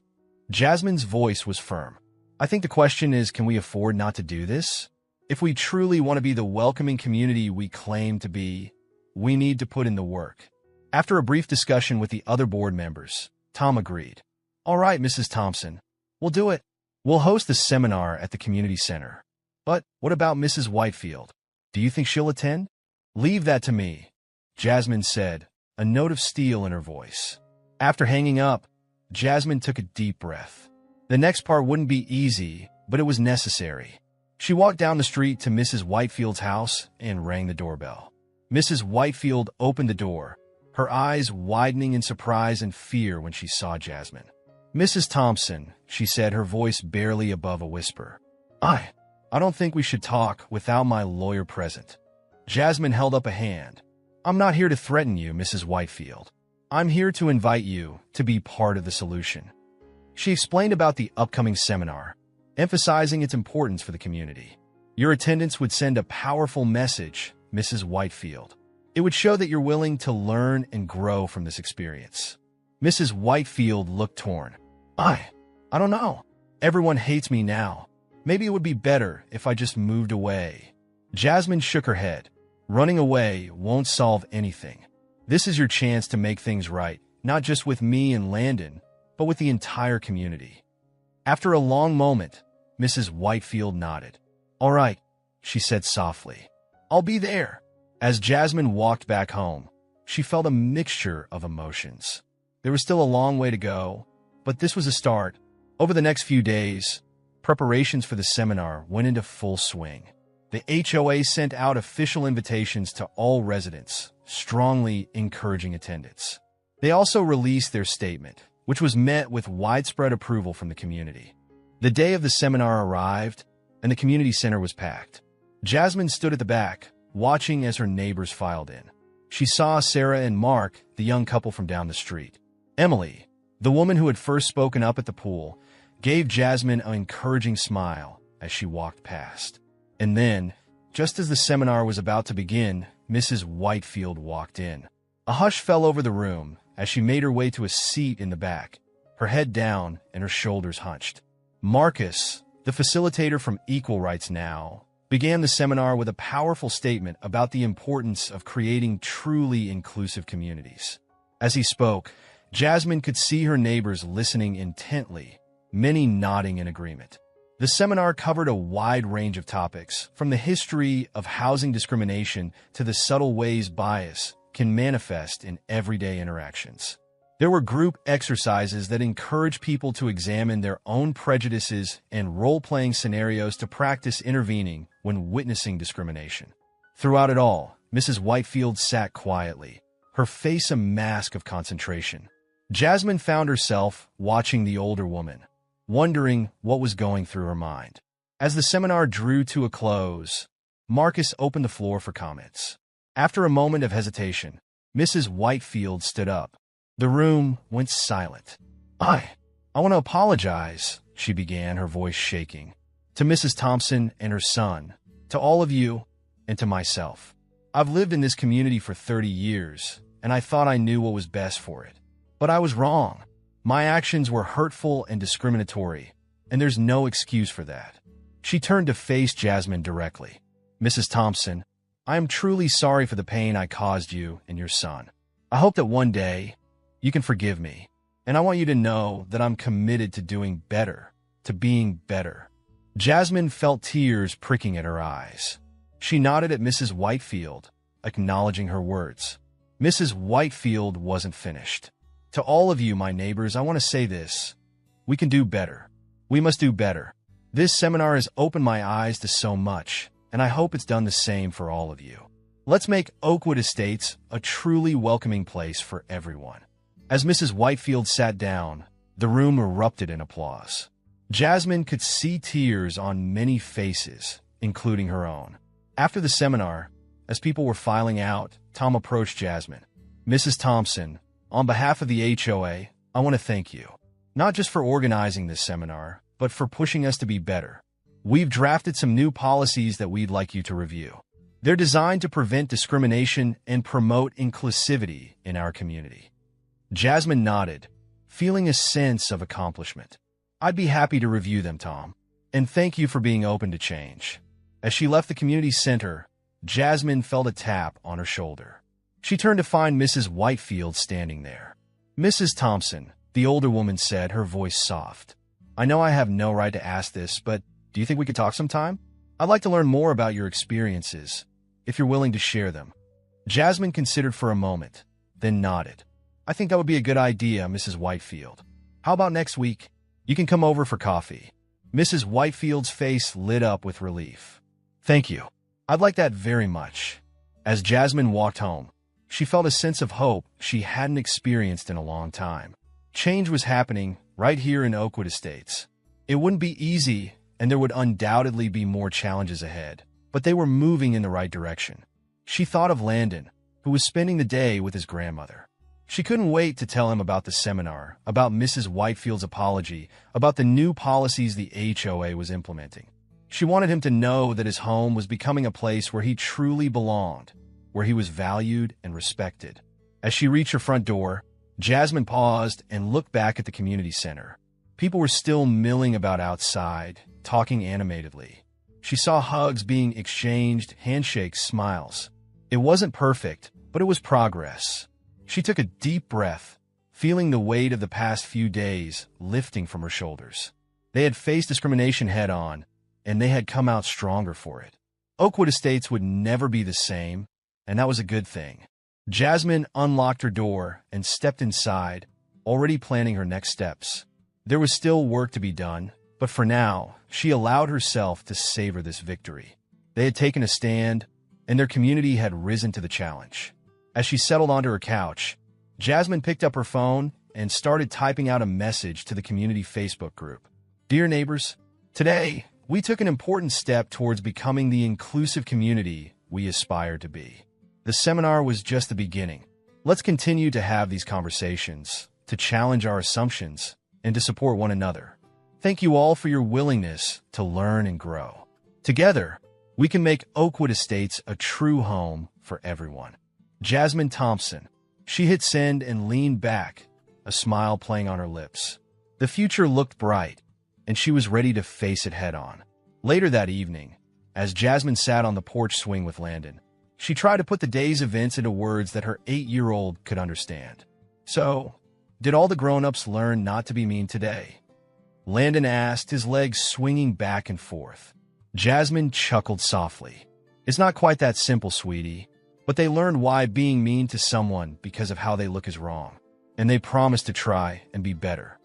Jasmine's voice was firm. "I think the question is, can we afford not to do this? If we truly want to be the welcoming community we claim to be, we need to put in the work." After a brief discussion with the other board members, Tom agreed. "All right, Mrs. Thompson, we'll do it. We'll host the seminar at the community center. But what about Mrs. Whitefield? Do you think she'll attend?" "Leave that to me," Jasmine said, a note of steel in her voice. After hanging up, Jasmine took a deep breath. The next part wouldn't be easy, but it was necessary. She walked down the street to Mrs. Whitefield's house and rang the doorbell. Mrs. Whitefield opened the door, her eyes widening in surprise and fear when she saw Jasmine. "Mrs. Thompson," she said, her voice barely above a whisper. I don't think we should talk without my lawyer present." Jasmine held up a hand. "I'm not here to threaten you, Mrs. Whitefield. I'm here to invite you to be part of the solution." She explained about the upcoming seminar, emphasizing its importance for the community. "Your attendance would send a powerful message, Mrs. Whitefield. It would show that you're willing to learn and grow from this experience." Mrs. Whitefield looked torn. I don't know. Everyone hates me now. Maybe it would be better if I just moved away." Jasmine shook her head. "Running away won't solve anything. This is your chance to make things right, not just with me and Landon, but with the entire community." After a long moment, Mrs. Whitefield nodded. "All right," she said softly. "I'll be there." As Jasmine walked back home, she felt a mixture of emotions. There was still a long way to go, but this was a start. Over the next few days, preparations for the seminar went into full swing. The HOA sent out official invitations to all residents, strongly encouraging attendance. They also released their statement, which was met with widespread approval from the community. The day of the seminar arrived, and the community center was packed. Jasmine stood at the back, watching as her neighbors filed in. She saw Sarah and Mark, the young couple from down the street. Emily, the woman who had first spoken up at the pool, gave Jasmine an encouraging smile as she walked past. And then, just as the seminar was about to begin, Mrs. Whitefield walked in. A hush fell over the room as she made her way to a seat in the back, her head down and her shoulders hunched. Marcus, the facilitator from Equal Rights Now, began the seminar with a powerful statement about the importance of creating truly inclusive communities. As he spoke, Jasmine could see her neighbors listening intently, many nodding in agreement. The seminar covered a wide range of topics, from the history of housing discrimination to the subtle ways bias can manifest in everyday interactions. There were group exercises that encourage people to examine their own prejudices and role-playing scenarios to practice intervening when witnessing discrimination. Throughout it all, Mrs. Whitefield sat quietly, her face a mask of concentration. Jasmine found herself watching the older woman, wondering what was going through her mind. As the seminar drew to a close, Marcus opened the floor for comments. After a moment of hesitation, Mrs. Whitefield stood up. The room went silent. I want to apologize," she began, her voice shaking, "to Mrs. Thompson and her son, to all of you, and to myself. I've lived in this community for 30 years, and I thought I knew what was best for it. But I was wrong. My actions were hurtful and discriminatory. and there's no excuse for that. She turned to face Jasmine directly. Mrs. Thompson, I am truly sorry for the pain I caused you and your son. I hope that one day you can forgive me, and I want you to know that I'm committed to doing better, to being better. Jasmine felt tears pricking at her eyes. She nodded at Mrs. Whitefield, acknowledging her words. Mrs. Whitefield wasn't finished. To all of you, my neighbors, I want to say this. We can do better. We must do better. This seminar has opened my eyes to so much, and I hope it's done the same for all of you. Let's make Oakwood Estates a truly welcoming place for everyone. As Mrs. Whitefield sat down, the room erupted in applause. Jasmine could see tears on many faces, including her own. After the seminar, as people were filing out, Tom approached Jasmine. Mrs. Thompson, on behalf of the HOA, I want to thank you. Not just for organizing this seminar, but for pushing us to be better. We've drafted some new policies that we'd like you to review. They're designed to prevent discrimination and promote inclusivity in our community. Jasmine nodded, feeling a sense of accomplishment. I'd be happy to review them, Tom. And thank you for being open to change. As she left the community center, Jasmine felt a tap on her shoulder. She turned to find Mrs. Whitefield standing there. Mrs. Thompson, the older woman said, her voice soft. I know I have no right to ask this, but do you think we could talk sometime? I'd like to learn more about your experiences, if you're willing to share them. Jasmine considered for a moment, then nodded. I think that would be a good idea, Mrs. Whitefield. How about next week? You can come over for coffee. Mrs. Whitefield's face lit up with relief. Thank you. I'd like that very much. As Jasmine walked home, she felt a sense of hope she hadn't experienced in a long time. Change was happening right here in Oakwood Estates. It wouldn't be easy, and there would undoubtedly be more challenges ahead, but they were moving in the right direction. She thought of Landon, who was spending the day with his grandmother. She couldn't wait to tell him about the seminar, about Mrs. Whitefield's apology, about the new policies the HOA was implementing. She wanted him to know that his home was becoming a place where he truly belonged, where he was valued and respected. As she reached her front door, Jasmine paused and looked back at the community center. People were still milling about outside, talking animatedly. She saw hugs being exchanged, handshakes, smiles. It wasn't perfect, but it was progress. She took a deep breath, feeling the weight of the past few days lifting from her shoulders. They had faced discrimination head-on, and they had come out stronger for it. Oakwood Estates would never be the same, and that was a good thing. Jasmine unlocked her door and stepped inside, already planning her next steps. There was still work to be done, but for now, she allowed herself to savor this victory. They had taken a stand, and their community had risen to the challenge. As she settled onto her couch, Jasmine picked up her phone and started typing out a message to the community Facebook group. Dear neighbors, today, we took an important step towards becoming the inclusive community we aspire to be. The seminar was just the beginning. Let's continue to have these conversations, to challenge our assumptions, and to support one another. Thank you all for your willingness to learn and grow. Together, we can make Oakwood Estates a true home for everyone. Jasmine Thompson. She hit send and leaned back, a smile playing on her lips. The future looked bright, and she was ready to face it head-on. Later that evening, as Jasmine sat on the porch swing with Landon, she tried to put the day's events into words that her 8-year-old could understand. So, did all the grown-ups learn not to be mean today? Landon asked, his legs swinging back and forth. Jasmine chuckled softly. It's not quite that simple, sweetie, but they learned why being mean to someone because of how they look is wrong, and they promised to try and be better.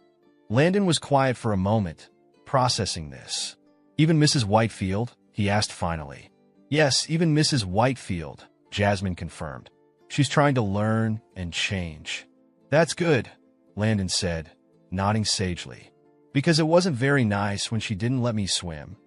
Landon was quiet for a moment, processing this. Even Mrs. Whitefield? He asked finally. Yes, even Mrs. Whitefield, Jasmine confirmed. She's trying to learn and change. That's good, Landon said, nodding sagely. Because it wasn't very nice when she didn't let me swim.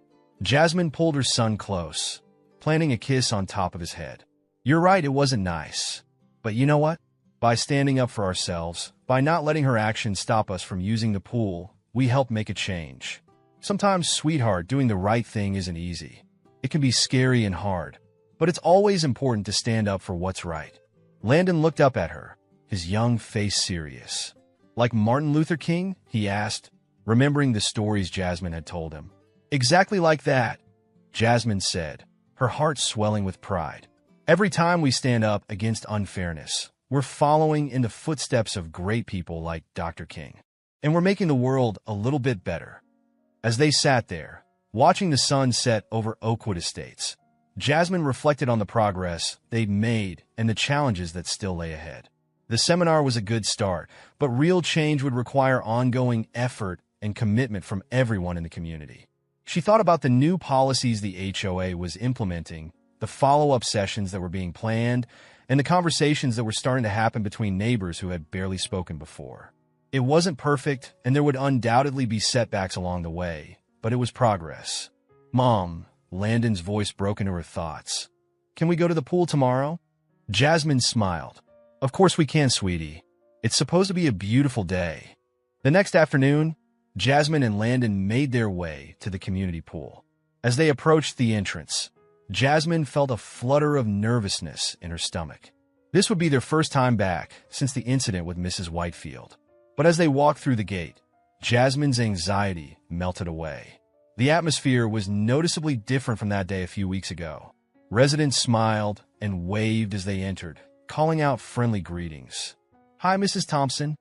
Jasmine pulled her son close, planting a kiss on top of his head. You're right, it wasn't nice. But you know what? By standing up for ourselves, by not letting her actions stop us from using the pool, we help make a change. Sometimes, sweetheart, doing the right thing isn't easy. It can be scary and hard, but it's always important to stand up for what's right. Landon looked up at her, his young face serious. Like Martin Luther King? He asked. remembering the stories Jasmine had told him. Exactly like that, Jasmine said, her heart swelling with pride. Every time we stand up against unfairness, we're following in the footsteps of great people like Dr. King. And we're making the world a little bit better. As they sat there, watching the sun set over Oakwood Estates, Jasmine reflected on the progress they'd made and the challenges that still lay ahead. The seminar was a good start, but real change would require ongoing effort and commitment from everyone in the community. She thought about the new policies the HOA was implementing, the follow-up sessions that were being planned, and the conversations that were starting to happen between neighbors who had barely spoken before. It wasn't perfect, and there would undoubtedly be setbacks along the way, but it was progress. "Mom," Landon's voice broke into her thoughts. "Can we go to the pool tomorrow?" Jasmine smiled. "Of course we can, sweetie. It's supposed to be a beautiful day." The next afternoon, Jasmine and Landon made their way to the community pool. As they approached the entrance, Jasmine felt a flutter of nervousness in her stomach. This would be their first time back since the incident with Mrs. Whitefield. But as they walked through the gate, Jasmine's anxiety melted away. The atmosphere was noticeably different from that day a few weeks ago. Residents smiled and waved as they entered, calling out friendly greetings. "Hi, Mrs. Thompson."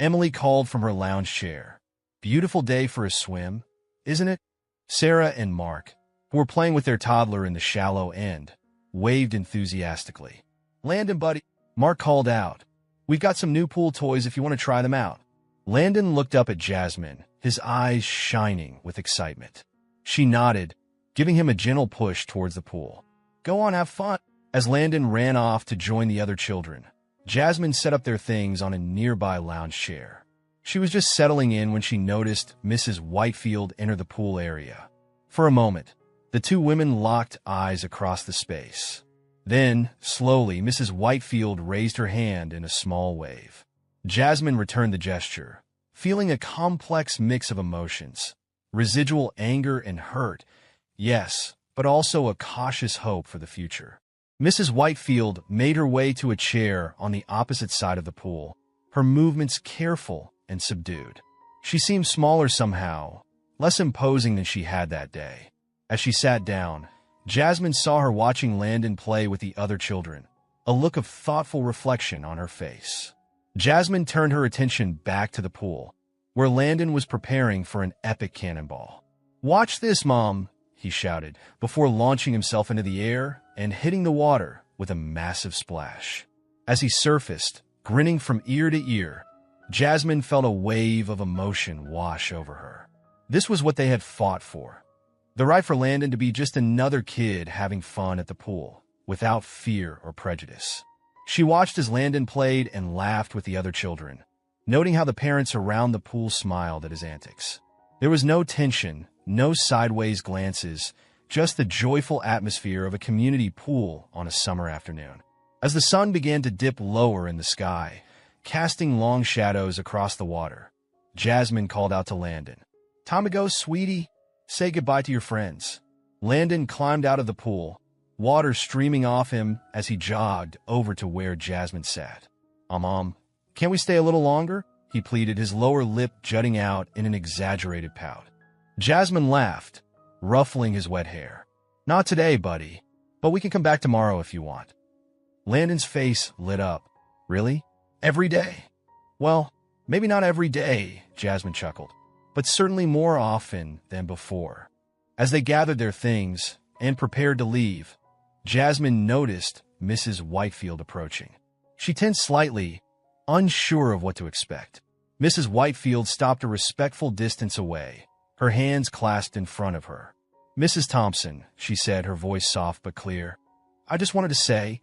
Emily called from her lounge chair. "Beautiful day for a swim, isn't it?" Sarah and Mark, who were playing with their toddler in the shallow end, waved enthusiastically. "Landon, buddy," Mark called out. "We've got some new pool toys if you want to try them out." Landon looked up at Jasmine, his eyes shining with excitement. She nodded, giving him a gentle push towards the pool. "Go on, have fun." As Landon ran off to join the other children, Jasmine set up their things on a nearby lounge chair. She was just settling in when she noticed Mrs. Whitefield enter the pool area. For a moment, the two women locked eyes across the space. Then, slowly, Mrs. Whitefield raised her hand in a small wave. Jasmine returned the gesture, feeling a complex mix of emotions. Residual anger and hurt, yes, but also a cautious hope for the future. Mrs. Whitefield made her way to a chair on the opposite side of the pool, her movements careful and subdued. She seemed smaller somehow, less imposing than she had that day. As she sat down, Jasmine saw her watching Landon play with the other children, a look of thoughtful reflection on her face. Jasmine turned her attention back to the pool, where Landon was preparing for an epic cannonball. "Watch this, Mom," he shouted, before launching himself into the air and hitting the water with a massive splash. As he surfaced, grinning from ear to ear, Jasmine felt a wave of emotion wash over her. This was what they had fought for. The right for Landon to be just another kid having fun at the pool, without fear or prejudice. She watched as Landon played and laughed with the other children, noting how the parents around the pool smiled at his antics. There was no tension, no sideways glances, just the joyful atmosphere of a community pool on a summer afternoon. As the sun began to dip lower in the sky, casting long shadows across the water, Jasmine called out to Landon. "Time to go, sweetie. Say goodbye to your friends." Landon climbed out of the pool, water streaming off him as he jogged over to where Jasmine sat. Mom, can't we stay a little longer?" he pleaded, his lower lip jutting out in an exaggerated pout. Jasmine laughed, ruffling his wet hair. "Not today, buddy, but we can come back tomorrow if you want." Landon's face lit up. "Really? Every day?" "Well, maybe not every day," Jasmine chuckled, "but certainly more often than before." As they gathered their things and prepared to leave, Jasmine noticed Mrs. Whitefield approaching. She tensed slightly, unsure of what to expect. Mrs. Whitefield stopped a respectful distance away, her hands clasped in front of her. "Mrs. Thompson," she said, her voice soft but clear, "I just wanted to say,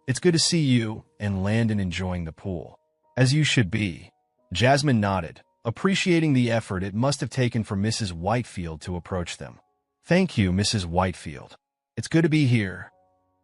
it's good to see you and Landon enjoying the pool." "As you should be." Jasmine nodded, appreciating the effort it must have taken for Mrs. Whitefield to approach them. "Thank you, Mrs. Whitefield. It's good to be here."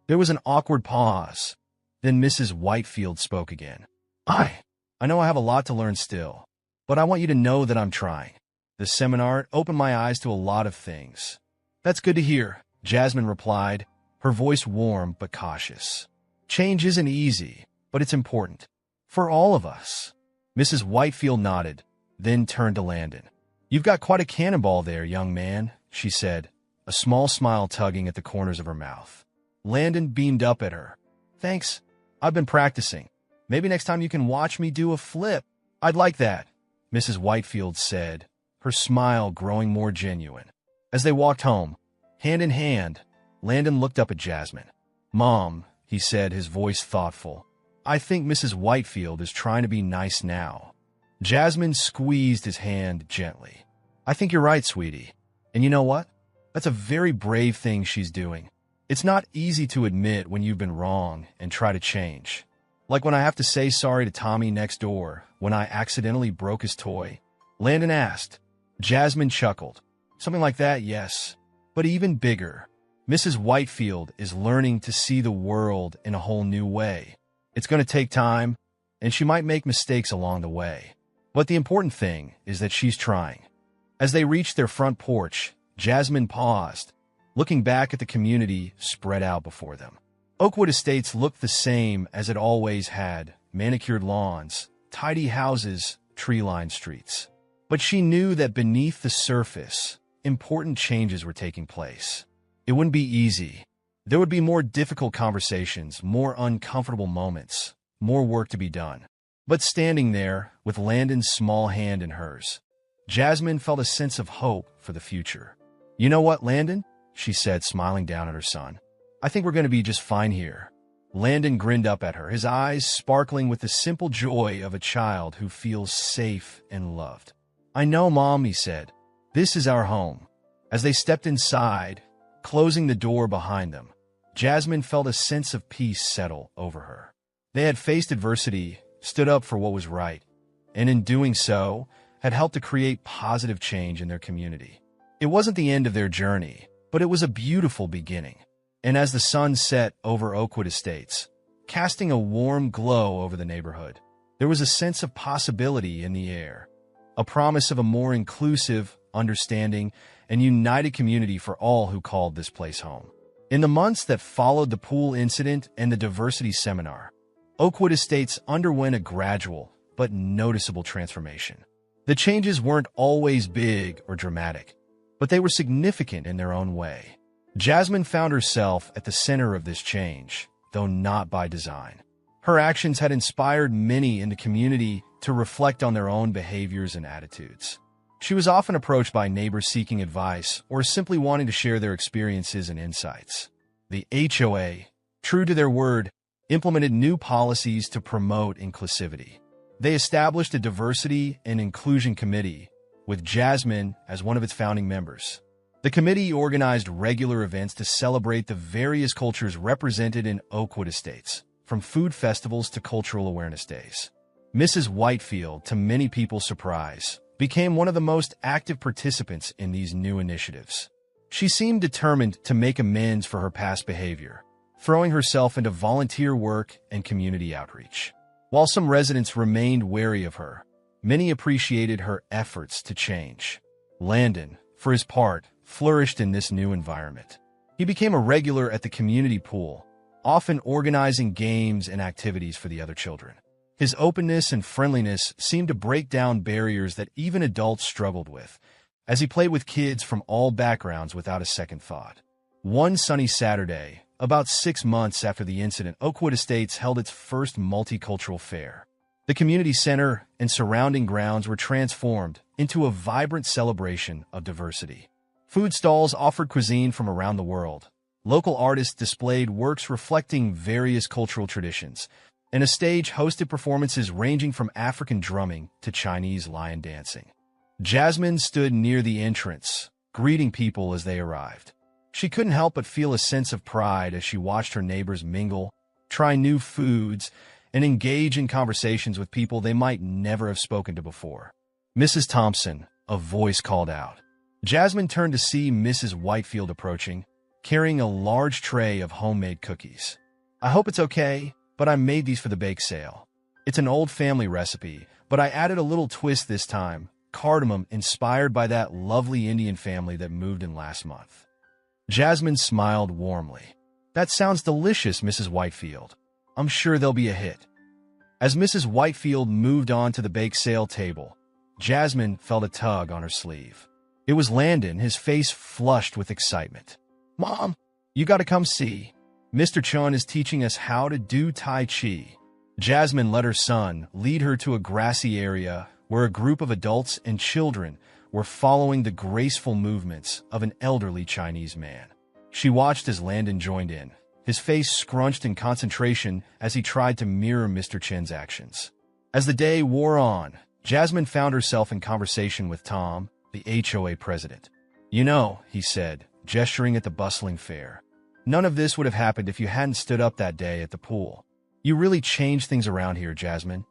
There was an awkward pause. Then Mrs. Whitefield spoke again. I know I have a lot to learn still, but I want you to know that I'm trying. The seminar opened my eyes to a lot of things." "That's good to hear," Jasmine replied, her voice warm but cautious. "Change isn't easy, but it's important. For all of us." Mrs. Whitefield nodded, then turned to Landon. "You've got quite a cannonball there, young man," she said, a small smile tugging at the corners of her mouth. Landon beamed up at her. "Thanks. I've been practicing. Maybe next time you can watch me do a flip." "I'd like that," Mrs. Whitefield said, her smile growing more genuine. As they walked home, hand in hand, Landon looked up at Jasmine. "Mom," he said, his voice thoughtful, "I think Mrs. Whitefield is trying to be nice now." Jasmine squeezed his hand gently. "I think you're right, sweetie. And you know what? That's a very brave thing she's doing. It's not easy to admit when you've been wrong and try to change. Like when I have to say sorry to Tommy next door when I accidentally broke his toy." Landon asked. Jasmine chuckled. "Something like that, yes. But even bigger. Mrs. Whitefield is learning to see the world in a whole new way. It's going to take time, and she might make mistakes along the way. But the important thing is that she's trying." As they reached their front porch, Jasmine paused, looking back at the community spread out before them. Oakwood Estates looked the same as it always had: manicured lawns, tidy houses, tree-lined streets. But she knew that beneath the surface, important changes were taking place. It wouldn't be easy. There would be more difficult conversations, more uncomfortable moments, more work to be done. But standing there, with Landon's small hand in hers, Jasmine felt a sense of hope for the future. "You know what, Landon?" she said, smiling down at her son. "I think we're going to be just fine here." Landon grinned up at her, his eyes sparkling with the simple joy of a child who feels safe and loved. "I know, Mom," he said. "This is our home." As they stepped inside, closing the door behind them, Jasmine felt a sense of peace settle over her. They had faced adversity, stood up for what was right, and in doing so, had helped to create positive change in their community. It wasn't the end of their journey, but it was a beautiful beginning. And as the sun set over Oakwood Estates, casting a warm glow over the neighborhood, there was a sense of possibility in the air, a promise of a more inclusive, understanding, and united community for all who called this place home. In the months that followed the pool incident and the diversity seminar, Oakwood Estates underwent a gradual but noticeable transformation. The changes weren't always big or dramatic, but they were significant in their own way. Jasmine found herself at the center of this change, though not by design. Her actions had inspired many in the community to reflect on their own behaviors and attitudes. She was often approached by neighbors seeking advice or simply wanting to share their experiences and insights. The HOA, true to their word, implemented new policies to promote inclusivity. They established a diversity and inclusion committee, with Jasmine as one of its founding members. The committee organized regular events to celebrate the various cultures represented in Oakwood Estates, from food festivals to cultural awareness days. Mrs. Whitefield, to many people's surprise, became one of the most active participants in these new initiatives. She seemed determined to make amends for her past behavior, throwing herself into volunteer work and community outreach. While some residents remained wary of her, many appreciated her efforts to change. Landon, for his part, flourished in this new environment. He became a regular at the community pool, often organizing games and activities for the other children. His openness and friendliness seemed to break down barriers that even adults struggled with, as he played with kids from all backgrounds without a second thought. One sunny Saturday, about 6 months after the incident, Oakwood Estates held its first multicultural fair. The community center and surrounding grounds were transformed into a vibrant celebration of diversity. Food stalls offered cuisine from around the world. Local artists displayed works reflecting various cultural traditions, and a stage hosted performances ranging from African drumming to Chinese lion dancing. Jasmine stood near the entrance, greeting people as they arrived. She couldn't help but feel a sense of pride as she watched her neighbors mingle, try new foods, and engage in conversations with people they might never have spoken to before. "Mrs. Thompson," a voice called out. Jasmine turned to see Mrs. Whitefield approaching, carrying a large tray of homemade cookies. "I hope it's okay, but I made these for the bake sale. It's an old family recipe, but I added a little twist this time, cardamom inspired by that lovely Indian family that moved in last month." Jasmine smiled warmly. "That sounds delicious, Mrs. Whitefield. I'm sure they'll be a hit." As Mrs. Whitefield moved on to the bake sale table, Jasmine felt a tug on her sleeve. It was Landon, his face flushed with excitement. "Mom, you gotta come see. Mr. Chun is teaching us how to do Tai Chi." Jasmine let her son lead her to a grassy area where a group of adults and children were following the graceful movements of an elderly Chinese man. She watched as Landon joined in, his face scrunched in concentration as he tried to mirror Mr. Chen's actions. As the day wore on, Jasmine found herself in conversation with Tom, the HOA president. "You know," he said, gesturing at the bustling fair, "none of this would have happened if you hadn't stood up that day at the pool. You really changed things around here, Jasmine."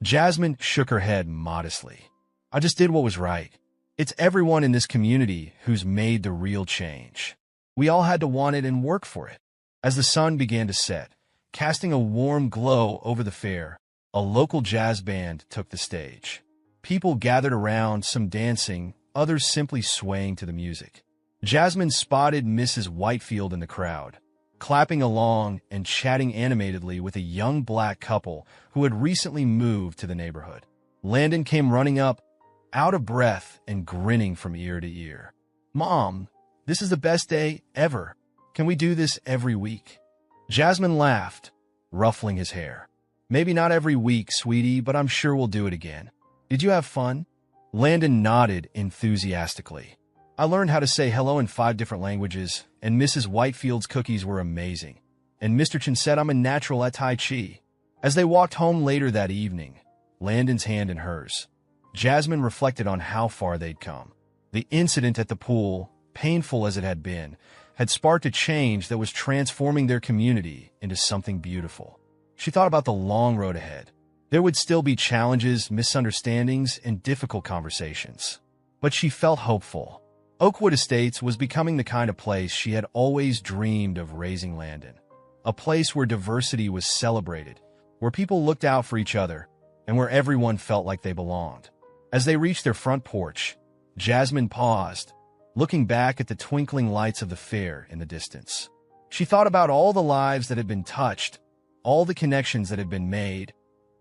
Jasmine shook her head modestly. "I just did what was right. It's everyone in this community who's made the real change. We all had to want it and work for it." As the sun began to set, casting a warm glow over the fair, a local jazz band took the stage. People gathered around, some dancing, others simply swaying to the music. Jasmine spotted Mrs. Whitefield in the crowd, clapping along and chatting animatedly with a young black couple who had recently moved to the neighborhood. Landon came running up, out of breath and grinning from ear to ear. "Mom, this is the best day ever. Can we do this every week?" Jasmine laughed, ruffling his hair. "Maybe not every week, sweetie, but I'm sure we'll do it again. Did you have fun?" Landon nodded enthusiastically. "I learned how to say hello in 5 different languages, and Mrs. Whitefield's cookies were amazing. And Mr. Chen said I'm a natural at Tai Chi." As they walked home later that evening, Landon's hand in hers, Jasmine reflected on how far they'd come. The incident at the pool, painful as it had been, had sparked a change that was transforming their community into something beautiful. She thought about the long road ahead. There would still be challenges, misunderstandings, and difficult conversations. But she felt hopeful. Oakwood Estates was becoming the kind of place she had always dreamed of raising Landon. A place where diversity was celebrated, where people looked out for each other, and where everyone felt like they belonged. As they reached their front porch, Jasmine paused, looking back at the twinkling lights of the fair in the distance. She thought about all the lives that had been touched, all the connections that had been made,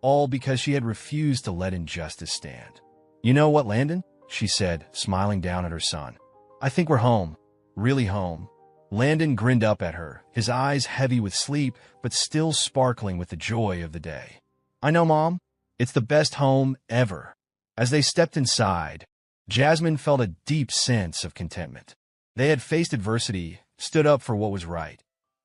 all because she had refused to let injustice stand. "You know what, Landon?" she said, smiling down at her son. "I think we're home. Really home." Landon grinned up at her, his eyes heavy with sleep, but still sparkling with the joy of the day. "I know, Mom. It's the best home ever." As they stepped inside, Jasmine felt a deep sense of contentment. They had faced adversity, stood up for what was right,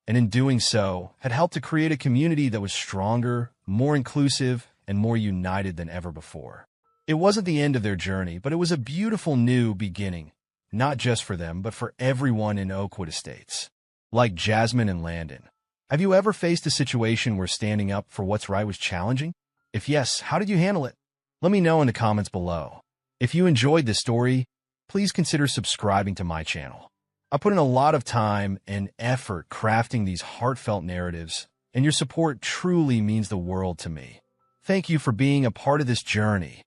and in doing so, had helped to create a community that was stronger, more inclusive, and more united than ever before. It wasn't the end of their journey, but it was a beautiful new beginning, not just for them, but for everyone in Oakwood Estates. Like Jasmine and Landon, have you ever faced a situation where standing up for what's right was challenging? If yes, how did you handle it? Let me know in the comments below. If you enjoyed this story, please consider subscribing to my channel. I put in a lot of time and effort crafting these heartfelt narratives, and your support truly means the world to me. Thank you for being a part of this journey.